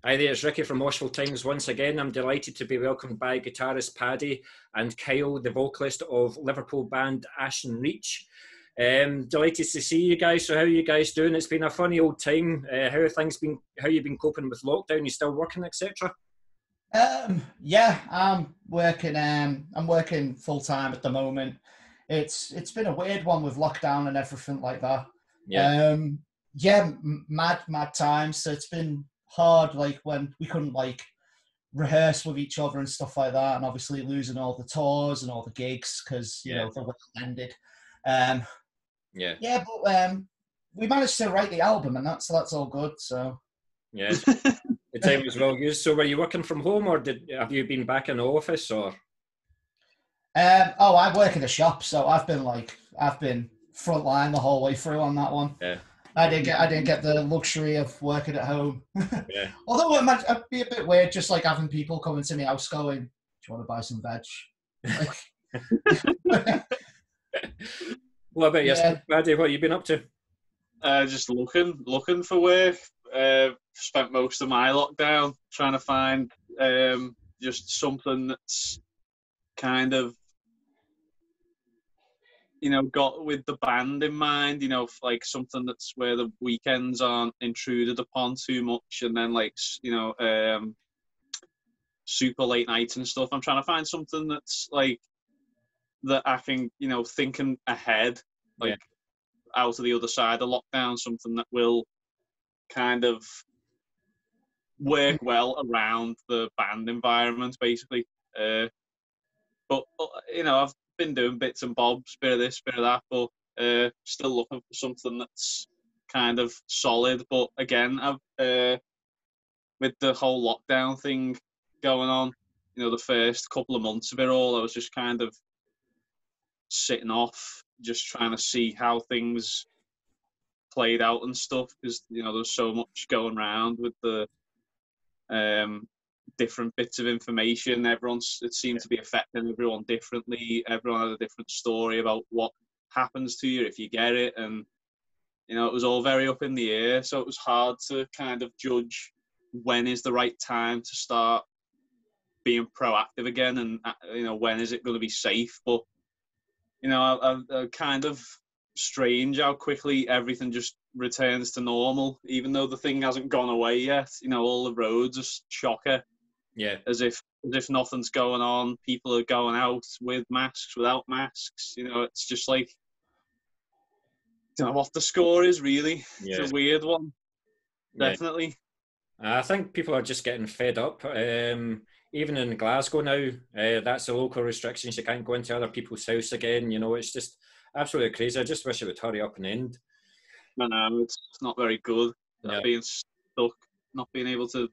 Hi there, it's Ricky from Moshville Times once again. I'm delighted to be welcomed by guitarist Paddy and Kyle, the vocalist of Liverpool band Ashen Reach. Delighted to see you guys. So how are you guys doing? It's been a funny old time. How have things been? How have you been coping with lockdown? You still working, etc.? Yeah, I'm working. I'm working full time at the moment. It's been a weird one with lockdown and everything like that. Yeah. Yeah, mad times. So it's been hard, like when we couldn't like rehearse with each other and stuff like that, and obviously losing all the tours and all the gigs because you know the world ended. Yeah, but we managed to write the album, and that's all good. So yeah, the time was well used. So were you working from home, or have you been back in the office, or? Oh, I work in a shop, so I've been front line the whole way through on that one. Yeah. I didn't get the luxury of working at home. Yeah. Although it'd be a bit weird, just like having people coming to my house going, "Do you want to buy some veg?" Like, What about yourself, Paddy? What have you been up to? Just looking for work. Spent most of my lockdown trying to find just something that's kind of, got with the band in mind, like something that's where the weekends aren't intruded upon too much, and then super late nights and stuff. I'm trying to find something that's like that I can, thinking ahead, like out of the other side of lockdown, something that will kind of work well around the band environment, basically. But I've been doing bits and bobs, bit of this, bit of that, but still looking for something that's kind of solid. But again, with the whole lockdown thing going on, the first couple of months of it all, I was just kind of sitting off, just trying to see how things played out and stuff, because there's so much going around with the different bits of information. It seemed to be affecting everyone differently. Everyone had a different story about what happens to you if you get it, and it was all very up in the air, so it was hard to kind of judge when is the right time to start being proactive again, and when is it going to be safe. But I kind of strange how quickly everything just returns to normal, even though the thing hasn't gone away yet. All the roads are chocker. Yeah. As if nothing's going on. People are going out with masks, without masks. It's just like, I don't know what the score is, really. Yeah. It's a weird one. Definitely. I think people are just getting fed up. Even in Glasgow now, that's the local restrictions. You can't go into other people's house again. It's just absolutely crazy. I just wish it would hurry up and end. I know, it's not very good. Being stuck, not being able to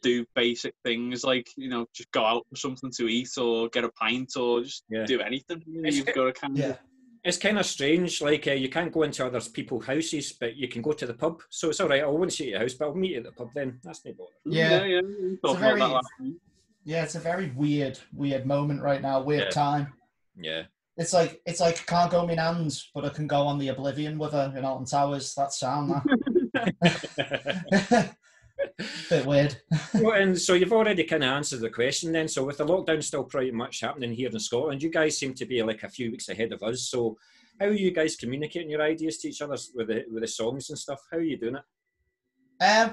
do basic things like, just go out for something to eat or get a pint or just do anything. You've got to kind of... It's kind of strange, like you can't go into other people's houses, but you can go to the pub. So it's all right, I won't see you at your house, but I'll meet you at the pub then. That's no bother. Yeah. It's a very weird moment right now, weird time. Yeah. It's like I can't go my nan's, but I can go on the Oblivion with her in Alton Towers. That's sound, that. Bit weird. Well, and so you've already kind of answered the question then. So with the lockdown still pretty much happening here in Scotland, you guys seem to be like a few weeks ahead of us. So how are you guys communicating your ideas to each other with the songs and stuff? How are you doing it?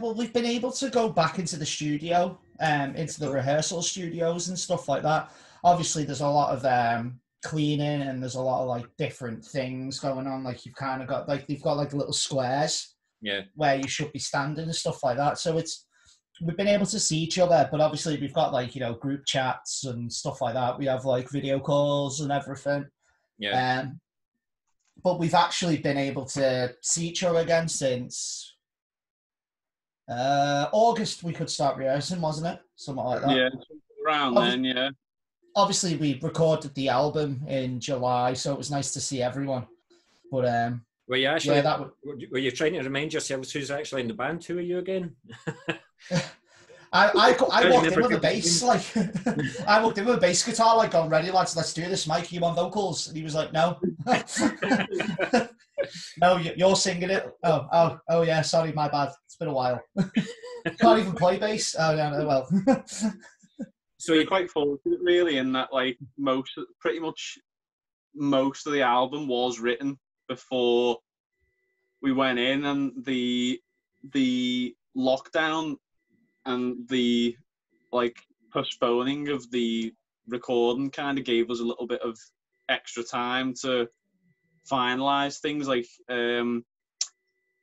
Well, we've been able to go back into the studio, into the rehearsal studios and stuff like that. Obviously, there's a lot of cleaning and there's a lot of like different things going on. Like you've kind of got like you've got like little squares. Yeah. Where you should be standing and stuff like that. So we've been able to see each other, but obviously we've got like, group chats and stuff like that. We have like video calls and everything. Yeah. But we've actually been able to see each other again since August. We could start rehearsing, wasn't it? Something like that. Yeah, around then, yeah. Obviously we recorded the album in July, so it was nice to see everyone. But were you actually? Were you trying to remind yourselves who's actually in the band? Who are you again? I walked in with a bass, like I walked in with a bass guitar, like, "Gone ready, lads, let's do this, Mike. You on vocals?" And he was like, "No, no, you're singing it." Oh, yeah, sorry, my bad. It's been a while. Can't even play bass. Oh, no, well. So you're quite fortunate, really, in that like pretty much most of the album was written before we went in, and the lockdown and the like postponing of the recording kind of gave us a little bit of extra time to finalize things. Like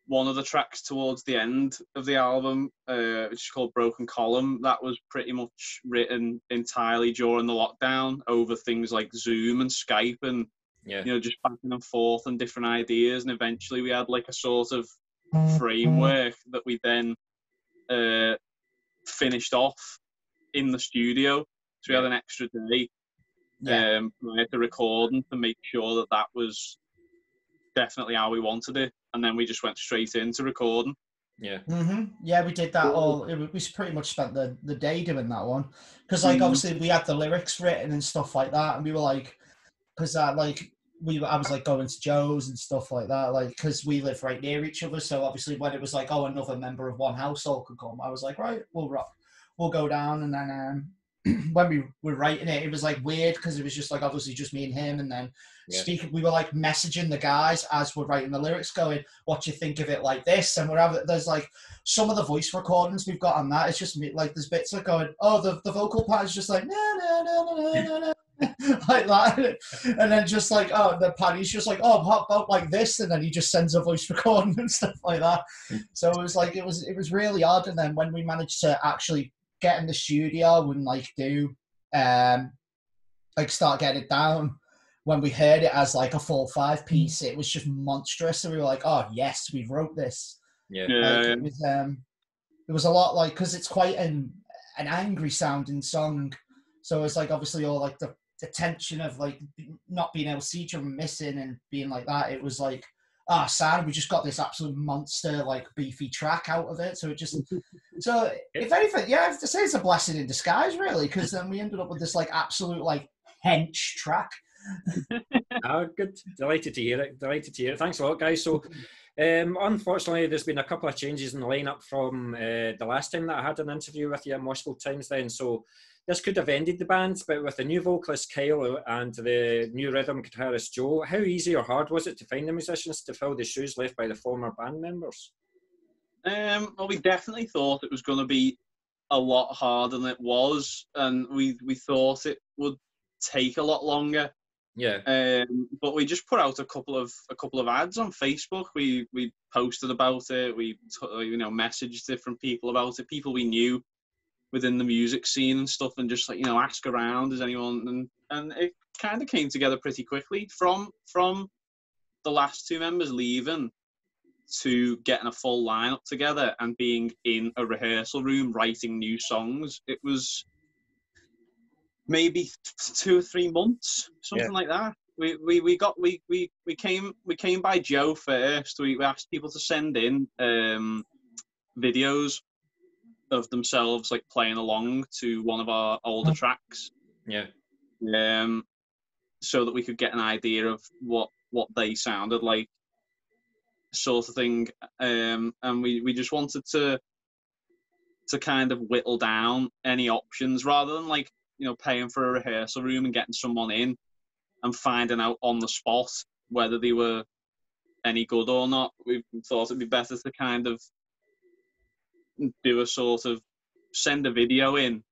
one of the tracks towards the end of the album, which is called Broken Column, that was pretty much written entirely during the lockdown over things like Zoom and Skype, and you know, just back and forth and different ideas. And eventually we had like a sort of framework that we then finished off in the studio. So we had an extra day prior to recording to make sure that that was definitely how we wanted it, and then we just went straight into recording. Yeah, we did that all. We pretty much spent the day doing that one, because like obviously we had the lyrics written and stuff like that, and we were like, because like I was like going to Joe's and stuff like that, like because we live right near each other. So obviously when it was like, oh, another member of one household could come, I was like, right, we'll go down. And then when we were writing it, it was like weird because it was just like obviously just me and him, and then speaking, we were like messaging the guys as we're writing the lyrics, going, what do you think of it like this? And there's like some of the voice recordings we've got on that, it's just me, like there's bits like going, oh, the vocal part is just like no like that, and then just like, oh, the Paddy's just like, oh, how about like this, and then he just sends a voice recording and stuff like that. So it was like it was really odd. And then when we managed to actually get in the studio and like do like start getting it down, when we heard it as like a full 5-piece, it was just monstrous. And we were like, oh yes, we wrote this. It was a lot like, because it's quite an angry sounding song, so it's like obviously all like the tension of like not being able to see each other, missing and being like that. It was like, sad, we just got this absolute monster like beefy track out of it. So it just so if anything, I have to say it's a blessing in disguise, really, because then we ended up with this like absolute like hench track. Good. Delighted to hear it. Thanks a lot, guys. So unfortunately there's been a couple of changes in the lineup from the last time that I had an interview with you at Moshville Times then, so this could have ended the band. But with the new vocalist Kyle and the new rhythm guitarist Joe, how easy or hard was it to find the musicians to fill the shoes left by the former band members? Well, we definitely thought it was going to be a lot harder than it was, and we thought it would take a lot longer. But we just put out a couple of ads on Facebook. We posted about it. We messaged different people about it, people we knew within the music scene and stuff, and just like, ask around, is anyone, and it kind of came together pretty quickly from the last two members leaving to getting a full lineup together and being in a rehearsal room writing new songs. It was maybe 2 or 3 months, something like that. We came by Joe first. We asked people to send in videos of themselves like playing along to one of our older tracks. So that we could get an idea of what they sounded like, sort of thing. And we just wanted to kind of whittle down any options, rather than like, paying for a rehearsal room and getting someone in and finding out on the spot whether they were any good or not. We thought it'd be better to kind of do a sort of send a video in,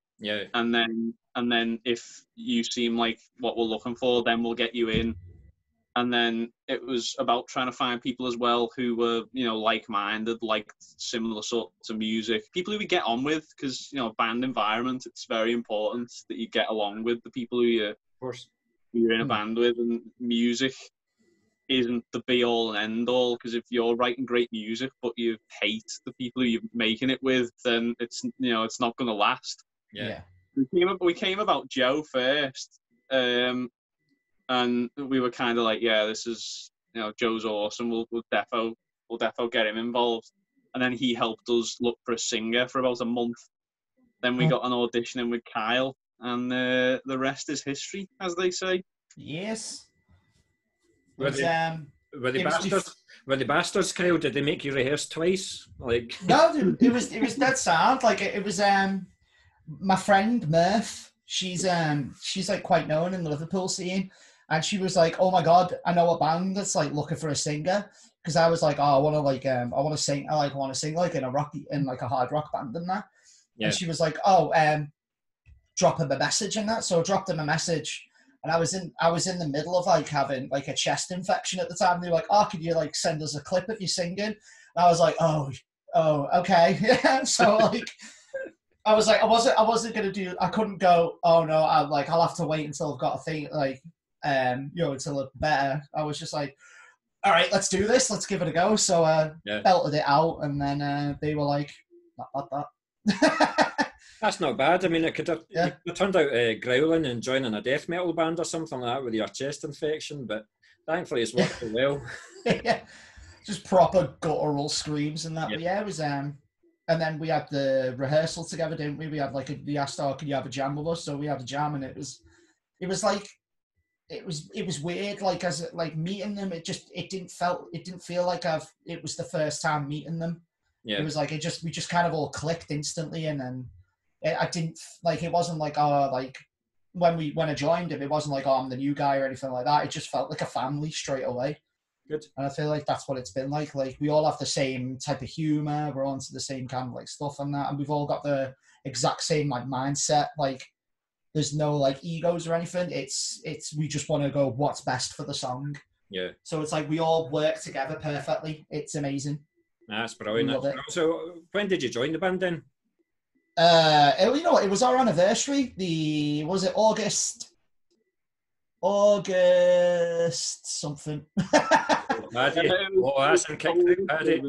and then if you seem like what we're looking for, then we'll get you in. And then it was about trying to find people as well who were, like-minded, like similar sorts of music, people who we get on with, because, band environment, it's very important that you get along with the people who you're in a band with, and music isn't the be-all and end-all, because if you're writing great music but you hate the people who you're making it with, then it's not going to last. We came about Joe first, and we were kind of like, this is, Joe's awesome, we'll defo get him involved. And then he helped us look for a singer for about a month. Then we got an audition in with Kyle, and the rest is history, as they say. Yes. Were they Were the bastards, Kyle? Did they make you rehearse twice? Like No, dude, it was dead sound. Like it was my friend Murph. She's like quite known in the Liverpool scene, and she was like, "Oh my god, I know a band that's like looking for a singer." Because I was like, "Oh, I want to sing. I want to sing like in a hard rock band and that." Yeah. And she was like, "Oh, drop him a message and that." So I dropped him a message. And I was in the middle of like having like a chest infection at the time. They were like, "Oh, could you like send us a clip of you singing?" And I was like, "Oh, okay." So like, I was like, I couldn't go. "Oh no, I'll have to wait until I've got a thing like, until it's better." I was just like, "All right, let's do this. Let's give it a go." So belted it out, and then they were like, "Not that." That's not bad. I mean, it could have turned out growling and joining a death metal band or something like that with your chest infection, but thankfully it's worked well. Yeah, just proper guttural screams and that. Yeah. But it was and then we had the rehearsal together, didn't we? We had like they asked, "Oh, can you have a jam with us?" So we had a jam, and it was weird. Like like meeting them, it didn't feel like it was the first time meeting them. Yeah, it was like we just kind of all clicked instantly, and then. I didn't like it wasn't like like when I joined him, it wasn't like I'm the new guy or anything like that. It just felt like a family straight away. Good. And I feel like that's what it's been like. Like we all have the same type of humor, we're onto the same kind of like stuff and that, and we've all got the exact same like mindset. Like there's no like egos or anything. It's we just want to go what's best for the song. Yeah. So it's like we all work together perfectly. It's amazing. That's brilliant. So when did you join the band then? It was our anniversary. Was it August something? Paddy. Oh, that's some kick, Paddy.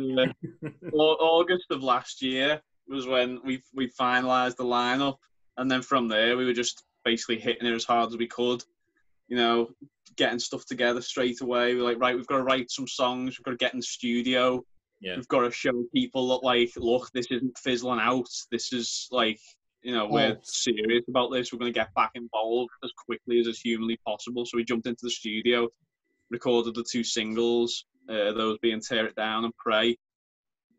August of last year was when we finalised the lineup, and then from there we were just basically hitting it as hard as we could. Getting stuff together straight away. We're like, right, we've got to write some songs. We've got to get in the studio. Yeah. We've got to show people that, like, look, this isn't fizzling out. This is, like, we're serious about this. We're going to get back involved as quickly as is humanly possible. So we jumped into the studio, recorded the 2 singles, those being Tear It Down and Pray.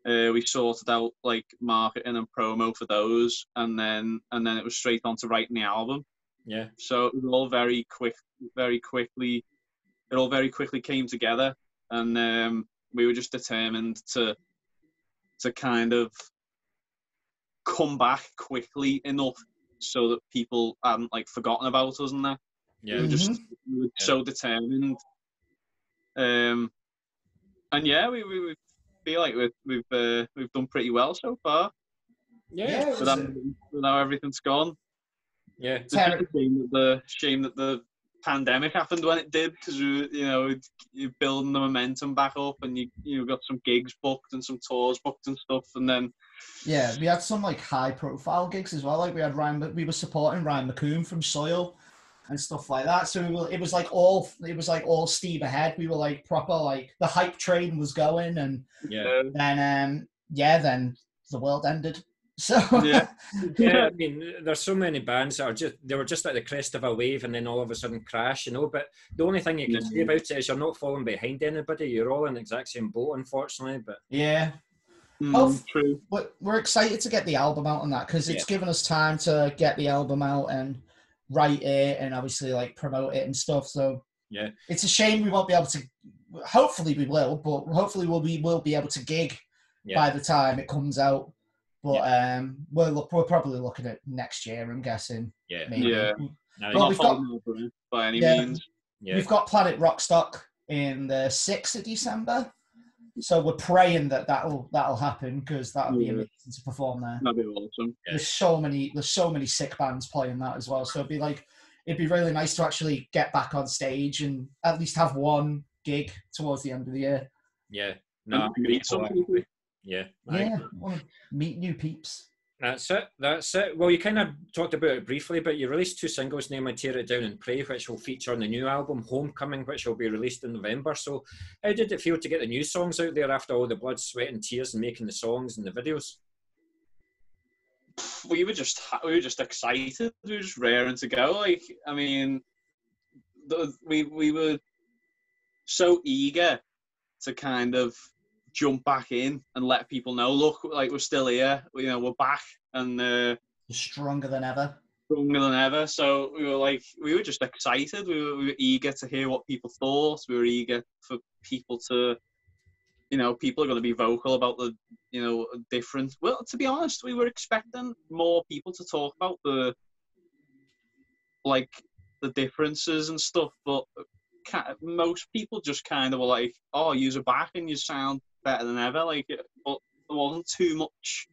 We sorted out, like, marketing and promo for those, and then it was straight on to writing the album. Yeah. So it was all very quickly came together, and we were just determined to kind of come back quickly enough so that people hadn't like forgotten about us and that. Yeah. We were so determined. And yeah, we feel like we've done pretty well so far. Yeah. With how everything's gone. Yeah. It's just a shame that the pandemic happened when it did, because you're building the momentum back up, and you got some gigs booked and some tours booked and stuff, and then we had some like high profile gigs as well. Like we were supporting Ryan McCoon from Soil and stuff like that. So it was like all steam ahead. We were like proper, like the hype train was going, and then the world ended. So yeah, I mean, there's so many bands that they were just at the crest of a wave and then all of a sudden crash, But the only thing you can say about it is you're not falling behind anybody. You're all in the exact same boat, unfortunately. But true. But we're excited to get the album out on that, because it's given us time to get the album out and write it and obviously like promote it and stuff. So yeah, it's a shame we won't be able to. Hopefully we will, but hopefully we will be able to gig by the time it comes out. But we're probably looking at next year, I'm guessing. Yeah. Maybe. Yeah. Well, we've got by any means. Yeah. We've got Planet Rockstock in the 6th of December, so we're praying that'll happen, because that'll be amazing to perform there. That'd be awesome. Yeah. There's so many sick bands playing that as well. So it'd be really nice to actually get back on stage and at least have one gig towards the end of the year. Yeah. No, meet some people. Yeah, I want to meet new peeps. That's it. Well, you kind of talked about it briefly, but you released 2 singles, namely Tear It Down and Pray, which will feature on the new album, Homecoming, which will be released in November. So how did it feel to get the new songs out there after all the blood, sweat and tears and making the songs and the videos? We were just excited. We were just raring to go. Like, I mean, we were so eager to kind of jump back in and let people know, look, like we're still here, you know, we're back, and You're stronger than ever. Stronger than ever. So we were just excited. We were eager to hear what people thought. We were eager for people to, you know, people are going to be vocal about the, you know, different. Well, to be honest, we were expecting more people to talk about the differences and stuff, but most people just kind of were like, "Oh, you're back and you sound better than ever." Like, but there wasn't too much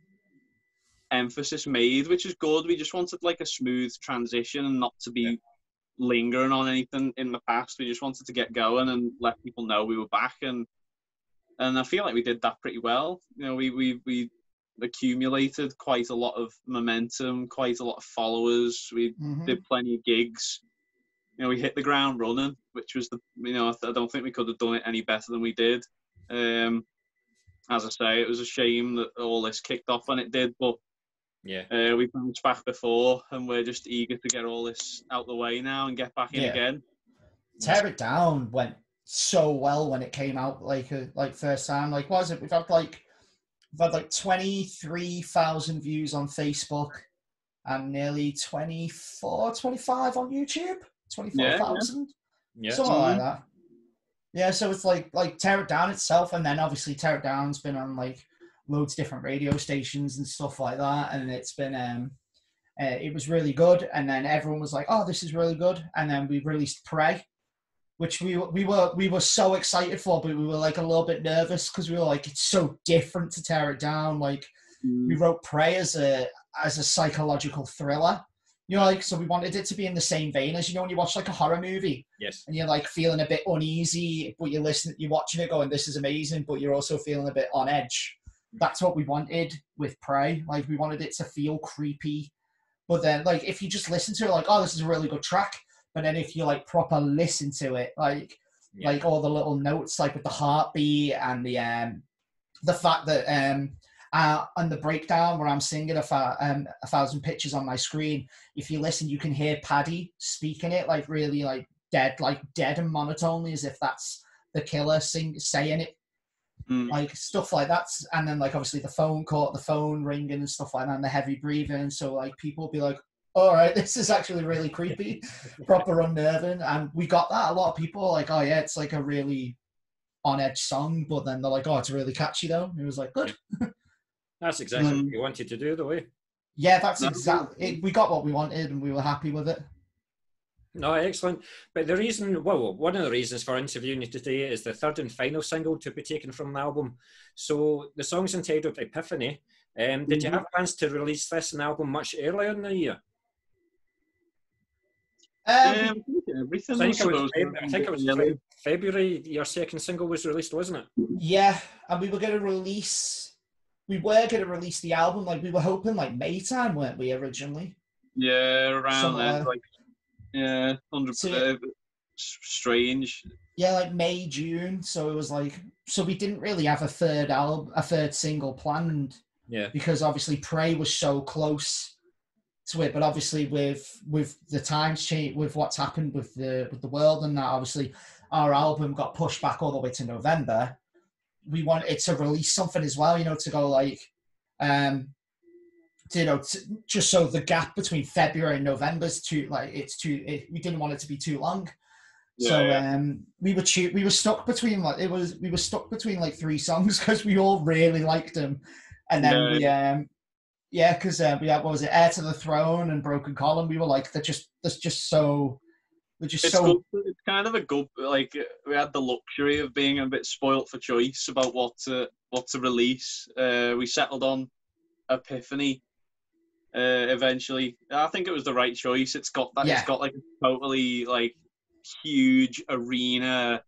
emphasis made, which is good. We just wanted like a smooth transition and not to be lingering on anything in the past. We just wanted to get going and let people know we were back, and I feel like we did that pretty well. You know, we accumulated quite a lot of momentum, quite a lot of followers. We did plenty of gigs. You know, we hit the ground running, which was I don't think we could have done it any better than we did. As I say, it was a shame that all this kicked off when it did, but we bounced back before, and we're just eager to get all this out the way now and get back in again. Tear It Down went so well when it came out, like first time. Like, what is it? We've had like 23,000 views on Facebook and nearly 25 on YouTube. 24,000, something like that. Yeah, so it's like Tear It Down itself, and then obviously Tear It Down's been on like loads of different radio stations and stuff like that, and it's been it was really good. And then everyone was like, "Oh, this is really good." And then we released Pray, which we were so excited for, but we were like a little bit nervous because we were like, it's so different to Tear It Down. Like, we wrote Pray as a psychological thriller. You know, like, so we wanted it to be in the same vein as, you know, when you watch like a horror movie. Yes. And you're like feeling a bit uneasy, but you're watching it going, this is amazing, but you're also feeling a bit on edge. That's what we wanted with Pray. Like, we wanted it to feel creepy. But then, like, if you just listen to it, like, oh, this is a really good track. But then if you like proper listen to it, like all the little notes, like with the heartbeat and the fact that and the breakdown where I'm singing a thousand pictures on my screen, if you listen, you can hear Paddy speaking it like really like dead and monotonely, as if that's the killer saying it, like stuff like that. And then like obviously the phone ringing and stuff like that, and the heavy breathing. So like people will be like, all right, this is actually really creepy, proper unnerving. And we got that. A lot of people are like, oh yeah, it's like a really on edge song, but then they're like, oh, it's really catchy though. And it was like, good. That's exactly what you wanted to do, though, eh? Yeah, that's exactly it. We got what we wanted and we were happy with it. No, excellent. But the reason, well, one of the reasons for interviewing you today is the third and final single to be taken from the album. So the song's entitled Epiphany. Did you have plans to release this album much earlier in the year? I think it was February your second single was released, wasn't it? Yeah, and we were going to release the album, like we were hoping like May time, weren't we, originally? Yeah, around then, like, yeah, 100%. Strange. Yeah, like May, June. So it was like, so we didn't really have a third single planned. Yeah. Because obviously Pray was so close to it, but obviously with the times change, with what's happened with the world and that, obviously our album got pushed back all the way to November. We wanted to release something as well, you know, to go like, just so the gap between February and November's we didn't want it to be too long. Yeah, so we were stuck between like three songs because we all really liked them, and then because we had, what was it, Heir to the Throne and Broken Column. We were like, it's kind of a good, like, we had the luxury of being a bit spoilt for choice about what to release. We settled on Epiphany eventually. I think it was the right choice. It's got it's got like a totally like huge arena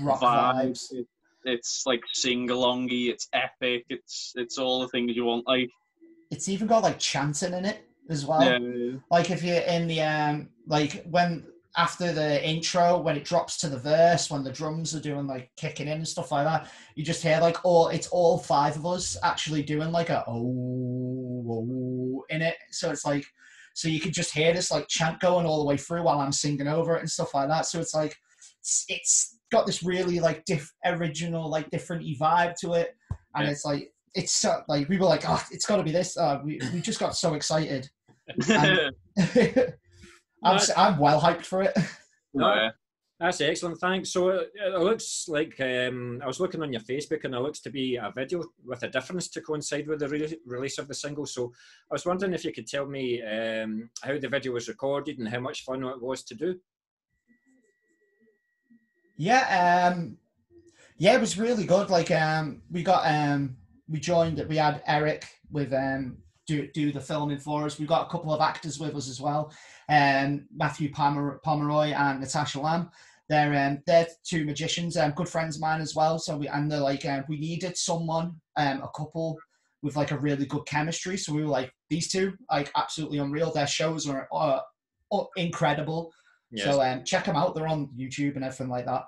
rock vibes. It's like sing-alongy, it's epic, it's all the things you want. Like, it's even got like chanting in it as well. Yeah. Like if you're in the like when after the intro, when it drops to the verse, when the drums are doing like kicking in and stuff like that, you just hear like it's all five of us actually doing like a oh in it. So it's like, so you can just hear this like chant going all the way through while I'm singing over it and stuff like that. So it's like, it's got this really like original, like different vibe to it, and it's like it's so, like we were like, oh, it's got to be this. We just got so excited. And I'm well hyped for it. No, that's excellent, thanks. So it looks like I was looking on your Facebook, and it looks to be a video with a difference to coincide with the release of the single. So I was wondering if you could tell me how the video was recorded and how much fun it was to do. Yeah, it was really good. Like we had Eric with do the filming for us. We got a couple of actors with us as well, Matthew Pomeroy and Natasha Lamb. They're two magicians, good friends of mine as well. So they're like, we needed someone, a couple with like a really good chemistry. So we were like, these two, like absolutely unreal. Their shows are incredible. Yes. So check them out. They're on YouTube and everything like that.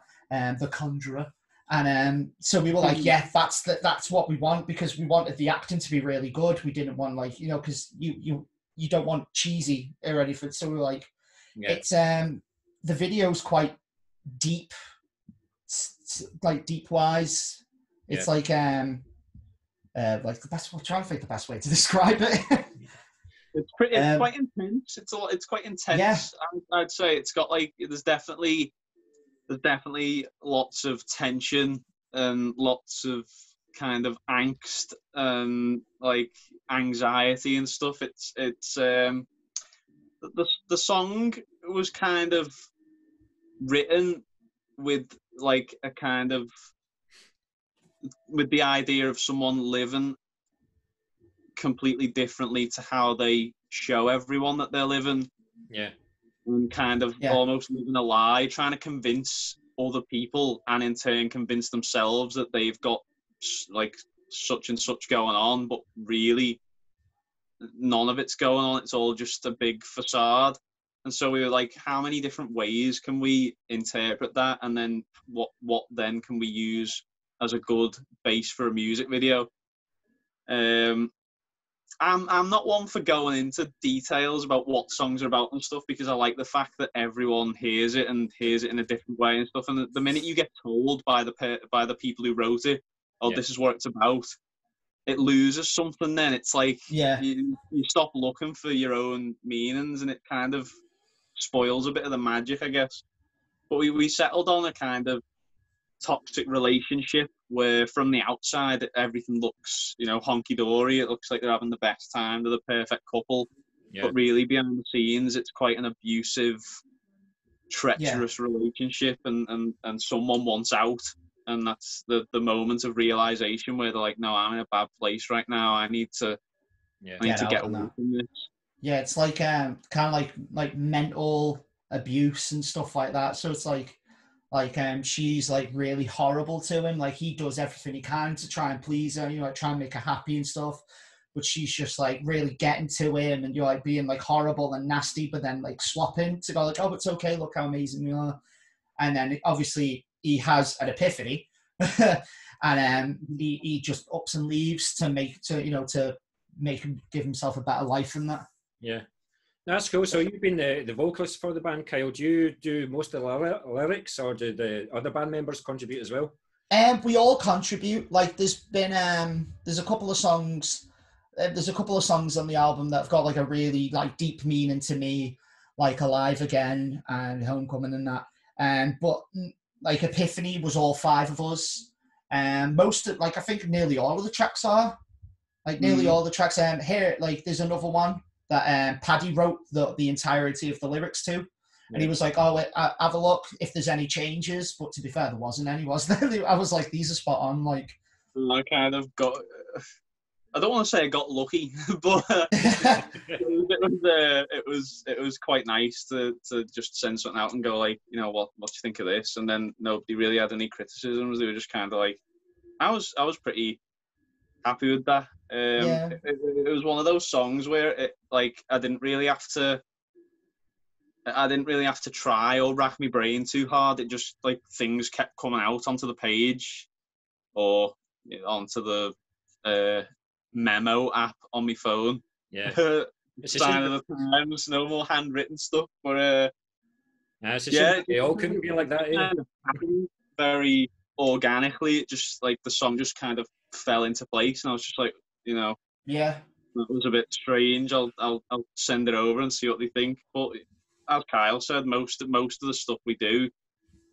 The Conjurer. And so we were like, yeah, that's what we want, because we wanted the acting to be really good. We didn't want like, because you don't want cheesy or anything. So we were like, it's the video's quite deep, like deep wise. It's like the best. I'm trying to think the best way to describe it. It's pretty. It's quite intense. It's quite intense. Yeah. I'd say it's got like there's definitely lots of tension and lots of kind of angst and like anxiety and stuff. It's the song was kind of written with like a kind of with the idea of someone living completely differently to how they show everyone that they're living. Yeah. And kind of almost living a lie, trying to convince other people and in turn convince themselves that they've got like such and such going on, but really none of it's going on. It's all just a big facade. And so we were like, how many different ways can we interpret that? And then what then can we use as a good base for a music video? I'm not one for going into details about what songs are about and stuff, because I like the fact that everyone hears it and hears it in a different way and stuff. And the minute you get told by the people who wrote it, this is what it's about, it loses something. Then it's like you stop looking for your own meanings, and it kind of spoils a bit of the magic, I guess. But we settled on a kind of toxic relationship where from the outside everything looks, honky-dory. It looks like they're having the best time, they're the perfect couple, but really behind the scenes it's quite an abusive, treacherous relationship, and someone wants out, and that's the moment of realization where they're like, no, I'm in a bad place right now, I need to get away from this. It's like kind of like mental abuse and stuff like that. So it's like she's like really horrible to him. Like he does everything he can to try and please her, like try and make her happy and stuff. But she's just like really getting to him, and you're like being like horrible and nasty, but then like swapping to go like, oh, it's okay, look how amazing you are. And then obviously he has an epiphany, and he just ups and leaves to make him give himself a better life than that. Yeah. That's cool. So you've been the vocalist for the band, Kyle. Do you do most of the lyrics, or do the other band members contribute as well? We all contribute. Like there's been there's a couple of songs. There's a couple of songs on the album that have got like a really like deep meaning to me, like Alive Again and Homecoming and that. But like Epiphany was all five of us. Most of, like I think nearly all of the tracks are. Like nearly all the tracks. Here, like there's another one that Paddy wrote the entirety of the lyrics to. And he was like, oh, have a look if there's any changes. But to be fair, there wasn't any, was there? I was like, these are spot on. Like, I kind of got, I don't want to say I got lucky, but it was quite nice to just send something out and go like, what do you think of this? And then nobody really had any criticisms. They were just kind of like, I was pretty happy with that. It was one of those songs where it, like, I didn't really have to try or rack my brain too hard. It just like things kept coming out onto the page or onto the memo app on my phone. Sign of the times, no more handwritten stuff. But it all couldn't be like that. very organically. It just like the song just kind of fell into place, and I was just like, you know, Yeah. that was a bit strange. I'll send it over and see what they think. But as Kyle said, most of the stuff we do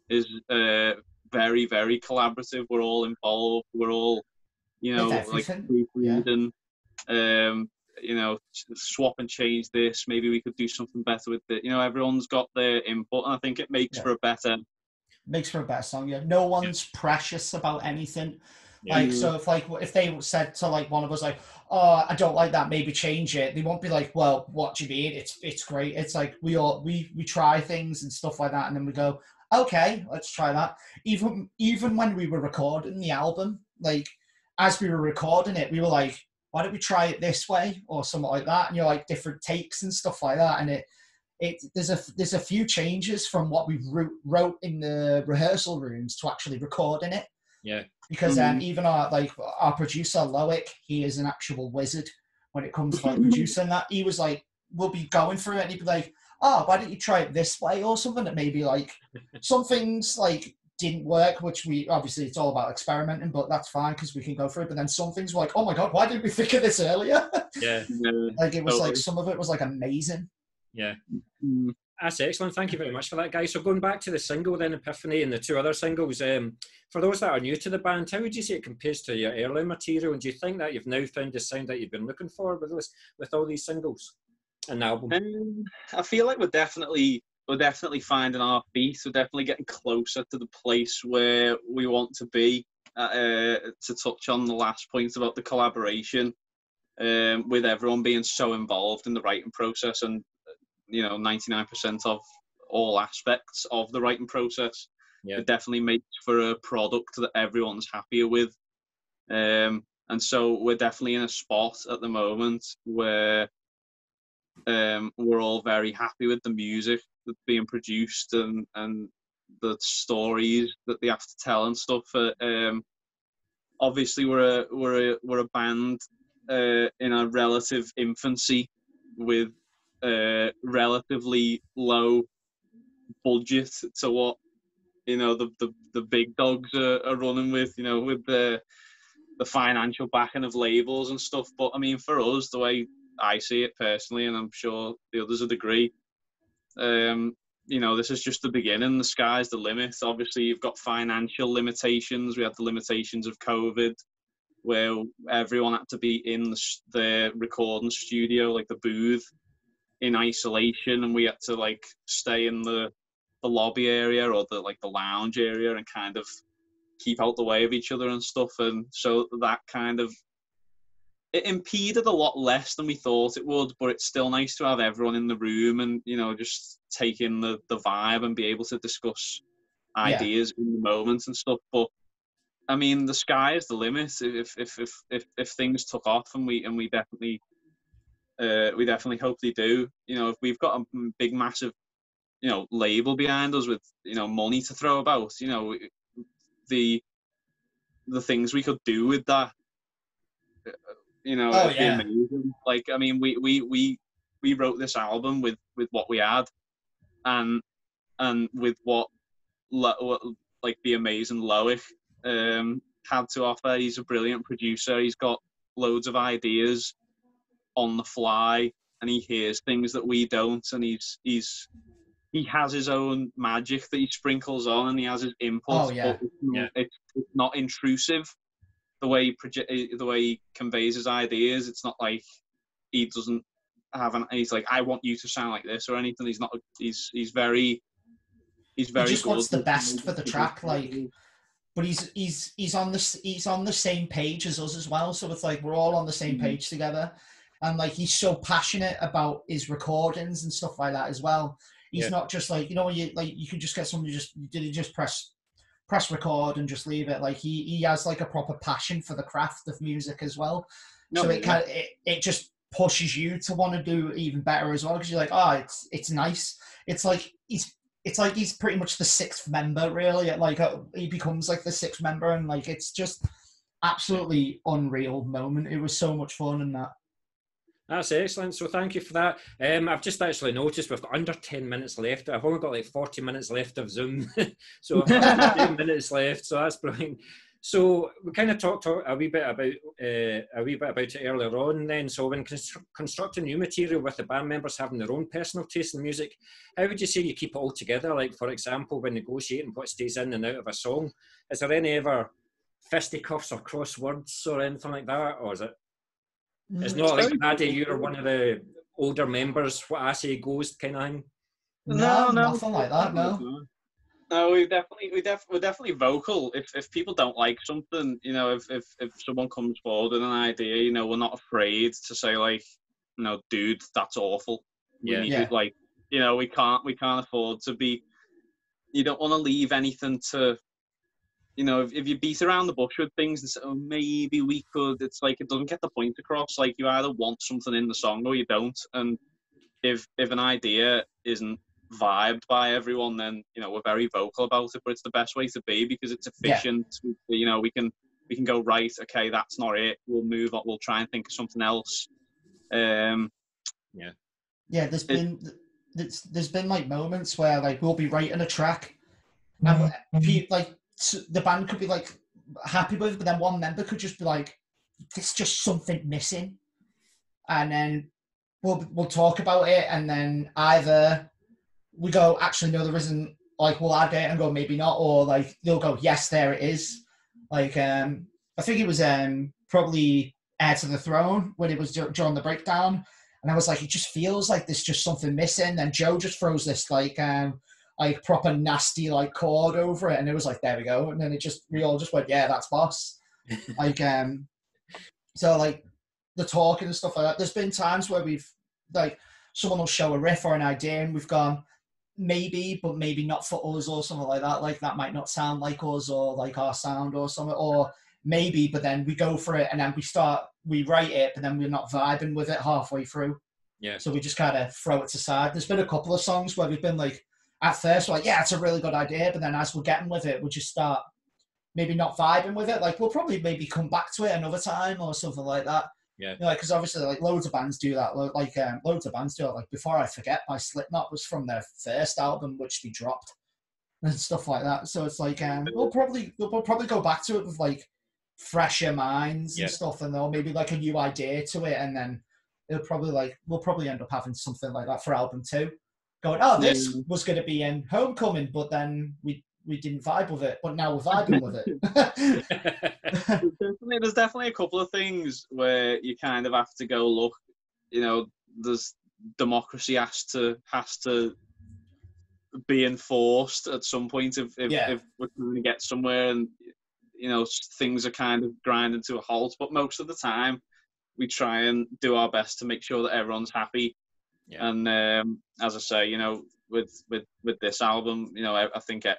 is very, very collaborative. We're all involved. We're all, you know, like reading, you know, swap and change this. Maybe we could do something better with it. You know, everyone's got their input, and I think it makes for a better. Makes for a better song. Yeah, no one's precious about anything. Like, so if they said to like one of us like, oh, I don't like that, maybe change it, they won't be like, well, what do you mean? It's great. It's like we try things and stuff like that, and then we go, okay, let's try that. Even when we were recording the album, like as we were recording it, we were like, why don't we try it this way or something like that? And you're like different takes and stuff like that, and there's a few changes from what we wrote in the rehearsal rooms to actually recording it. Yeah. Because even our producer Loic, he is an actual wizard when it comes to like producing that. He was like, we'll be going through it, and he'd be like, oh, why don't you try it this way or something? That maybe like some things like didn't work, which we obviously it's all about experimenting, but that's fine because we can go through it. But then some things were like, oh my god, why didn't we think of this earlier? Yeah. Like it was like some of it was like amazing. Yeah. That's excellent. Thank you very much for that, guys. So going back to the single then, Epiphany, and the two other singles, for those that are new to the band, how would you say it compares to your early material? And do you think that you've now found the sound that you've been looking for with all these singles and the album? I feel like we're definitely finding our feet. We're definitely getting closer to the place where we want to be. To touch on the last point about the collaboration, with everyone being so involved in the writing process, and you know, 99% of all aspects of the writing process, it definitely makes for a product that everyone's happier with. And so we're definitely in a spot at the moment where we're all very happy with the music that's being produced and the stories that they have to tell and stuff. Obviously, we're a band in a relative infancy with relatively low budget to what, you know, the big dogs are running with, you know, with the financial backing of labels and stuff. But I mean, for us, the way I see it personally, and I'm sure the others would agree, you know, this is just the beginning. The sky's the limit. Obviously, you've got financial limitations. We had the limitations of COVID, where everyone had to be in the recording studio, like the booth, in isolation, and we had to like stay in the lobby area or the lounge area and kind of keep out the way of each other and stuff. And so that kind of, it impeded a lot less than we thought it would, but it's still nice to have everyone in the room and, you know, just take in the vibe and be able to discuss ideas in the moment and stuff. But I mean, the sky is the limit. If things took off, and we definitely hope they do. You know, if we've got a big, massive, you know, label behind us with, you know, money to throw about, you know, the things we could do with that, you know, it'd be amazing. Like, I mean, we wrote this album with what we had, and with what like the amazing Loic had to offer. He's a brilliant producer. He's got loads of ideas on the fly, and he hears things that we don't, and he has his own magic that he sprinkles on, and he has his input. It's not intrusive the way he conveys his ideas. It's not like he doesn't have he's like, I want you to sound like this or anything. He's not. He's very he just wants the best for the track, like. But he's on the same page as us as well. So it's like we're all on the same page together. And like he's so passionate about his recordings and stuff like that as well. He's not just like, you know, you can just get somebody just press record and just leave it. Like he has like a proper passion for the craft of music as well. It just pushes you to want to do even better as well, because you're like, oh, it's nice. It's like he's pretty much the sixth member, really. Like he becomes like the sixth member, and like it's just absolutely unreal moment. It was so much fun and that. That's excellent. So thank you for that. I've just actually noticed we've got under 10 minutes left. I've only got like 40 minutes left of Zoom. So I've got 2 minutes left. So that's brilliant. So we kind of talked a wee bit about it earlier on then. So when constructing new material with the band members having their own personal taste in music, how would you say you keep it all together? Like, for example, when negotiating what stays in and out of a song, is there any ever fisticuffs or crosswords or anything like that? Or is it? It's not like Paddy, you're one of the older members, what I say goes kind of thing. No, nothing like that, no. No, we're definitely vocal. If people don't like something, you know, if someone comes forward with an idea, you know, we're not afraid to say like, no, dude, that's awful. We need to, like, you know, we can't afford to be. You don't want to leave anything to, you know, if you beat around the bush with things and say, oh, maybe we could, it's like it doesn't get the point across. Like, you either want something in the song or you don't. And if an idea isn't vibed by everyone, then, you know, we're very vocal about it, but it's the best way to be because it's efficient. You know, we can go, right, okay, that's not it, we'll move on, we'll try and think of something else. There's been like moments where like we'll be writing a track and like the band could be like happy with it, but then one member could just be like, there's just something missing, and then we'll talk about it, and then either we go, actually, no, there isn't, like, we'll add it and go, maybe not, or like they'll go, yes, there it is. Like, I think it was probably Heir to the Throne when it was during the breakdown, and I was like, it just feels like there's just something missing, and Joe just throws this like proper nasty like chord over it, and it was like, there we go, and then we all just went, yeah, that's boss. Like, so like the talking and stuff like that, there's been times where we've like someone will show a riff or an idea and we've gone, maybe, but maybe not for us or something like that. Like, that might not sound like us or like our sound or something, or maybe, but then we go for it and then we write it, but then we're not vibing with it halfway through. Yeah. So we just kind of throw it to side. There's been a couple of songs where we've been like, at first we're like, yeah, it's a really good idea, but then as we're getting with it, we just start maybe not vibing with it. Like, we'll probably maybe come back to it another time or something like that. Yeah. You know, because obviously, like, loads of bands do that. Like, loads of bands do it. Like, Before I Forget by Slipknot was from their first album, which they dropped, and stuff like that. So it's like, we'll probably go back to it with like fresher minds and stuff, and there'll maybe like a new idea to it, and then we'll probably end up having something like that for album 2. Going, oh, this was going to be in Homecoming, but then we didn't vibe with it, but now we're vibing with it. There's definitely a couple of things where you kind of have to go, look, you know, there's democracy has to be enforced at some point if we're trying to get somewhere, and, you know, things are kind of grinding to a halt. But most of the time, we try and do our best to make sure that everyone's happy. Yeah. And as I say, you know, with this album, you know, I think I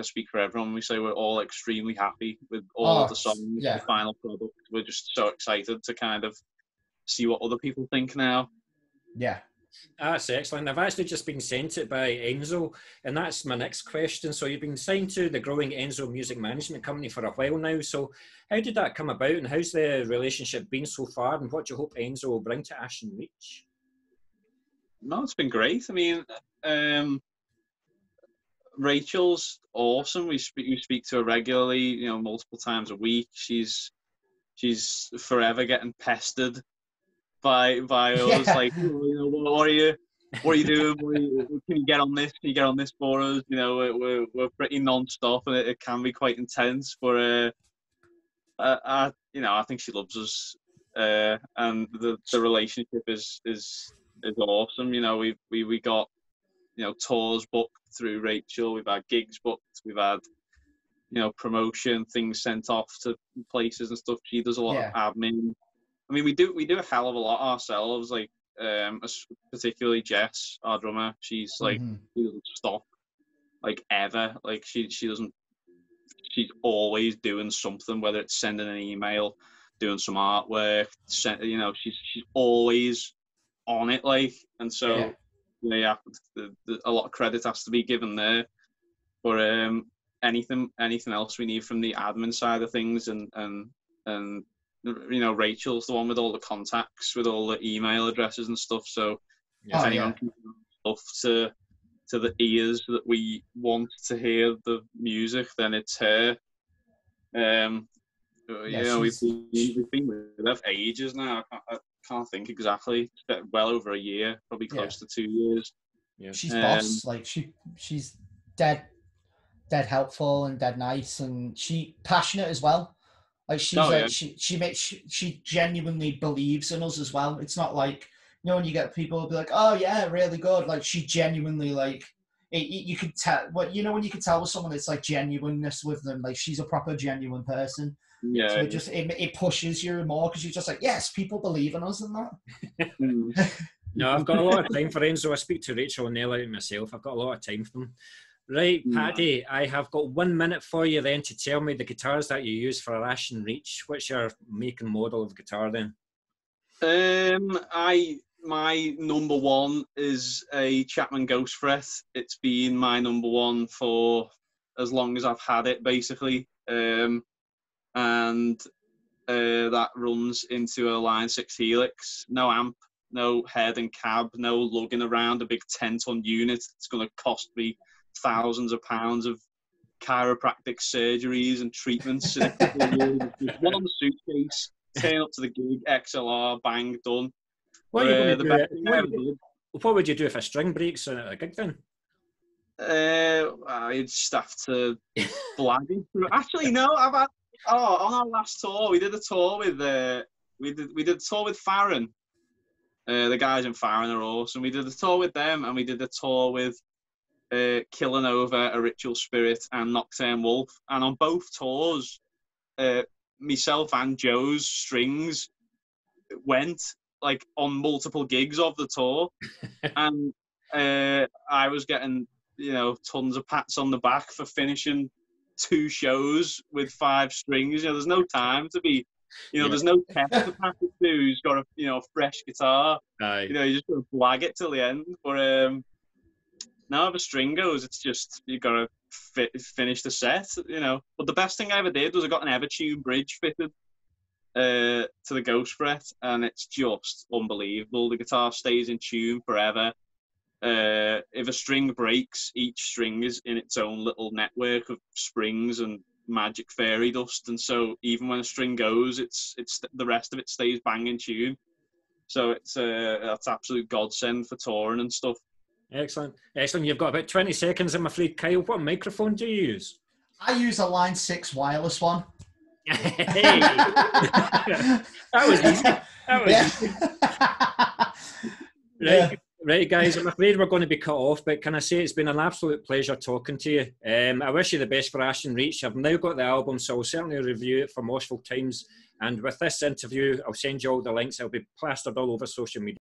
speak for everyone when we say we're all extremely happy with all of the songs, the final product. We're just so excited to kind of see what other people think now. Yeah. That's excellent. I've actually just been sent it by Enso, and that's my next question. So you've been signed to the growing Enso Music Management company for a while now. So how did that come about, and how's the relationship been so far, and what do you hope Enso will bring to Ashen Reach? No, it's been great. I mean, Rachel's awesome. We speak to her regularly, you know, multiple times a week. She's forever getting pestered by us, like, you know, what are you doing? Can you get on this? Can you get on this for us? You know, we're pretty non-stop, and it can be quite intense. But you know, I think she loves us, and the relationship is awesome. You know, we got, you know, tours booked through Rachel. We've had gigs booked. We've had, you know, promotion things sent off to places and stuff. She does a lot of admin. I mean, we do a hell of a lot ourselves. Like, particularly Jess, our drummer. She's like, she doesn't stop, like, ever. Like, she doesn't. She's always doing something, whether it's sending an email, doing some artwork. You know, she's always on it, like, and so you know, a lot of credit has to be given there. But anything else we need from the admin side of things, and you know, Rachel's the one with all the contacts, with all the email addresses and stuff. So if anyone can do stuff to the ears that we want to hear the music, then it's her. You know, we've been with her for ages now. I can't think exactly. It's well over a year, probably close to 2 years. Yeah. She's boss. Like she's dead helpful and dead nice, and she passionate as well. Like she genuinely believes in us as well. It's not like, you know, when you get people who be like, oh yeah, really good. Like she genuinely, like you could tell. What, you know, when you can tell with someone, it's like genuineness with them. Like she's a proper genuine person. Yeah. So it pushes you more because you're just like, yes, people believe in us and that. No, I've got a lot of time for Enso. I speak to Rachel and Nella and myself. I've got a lot of time for them. Right, Paddy, I have got 1 minute for you then to tell me the guitars that you use for Ashen Reach. What's your make and model of guitar then? My number one is a Chapman Ghost Fret. It's been my number one for as long as I've had it, basically. And that runs into a Line 6 Helix. No amp, no head and cab, no lugging around a big 10-ton unit. It's going to cost me thousands of pounds of chiropractic surgeries and treatments. One on the suitcase, turn up to the gig, XLR, bang, done. What would you do if a string breaks at a gig then? I'd just have to blag it. Actually, no. I've had on our last tour, we did a tour with we did a tour with Farron. The guys in Farron are awesome. We did a tour with them, and we did a tour with Killing Over, A Ritual Spirit, and Nocturne Wolf. And on both tours, myself and Joe's strings went like on multiple gigs of the tour, and I was getting, you know, tons of pats on the back for finishing 2 shows with 5 strings. You know, there's no time to be, you know, there's no test to pass it to who's got a, you know, fresh guitar. Aye. You know, you just got to blag it till the end. But now if a string goes, it's just, you got to finish the set, you know. But the best thing I ever did was I got an Evertune bridge fitted to the Ghost Fret, and it's just unbelievable. The guitar stays in tune forever. If a string breaks, each string is in its own little network of springs and magic fairy dust, and so even when a string goes, it's the rest of it stays bang in tune. So that's absolute godsend for touring and stuff. Excellent. You've got about 20 seconds, I'm afraid. Kyle, what microphone do you use? I use a Line 6 wireless one. Hey. That was easy. Right, guys, I'm afraid we're going to be cut off, but can I say it's been an absolute pleasure talking to you. I wish you the best for Ashen Reach. I've now got the album, so I'll certainly review it for Moshville Times. And with this interview, I'll send you all the links. It'll be plastered all over social media.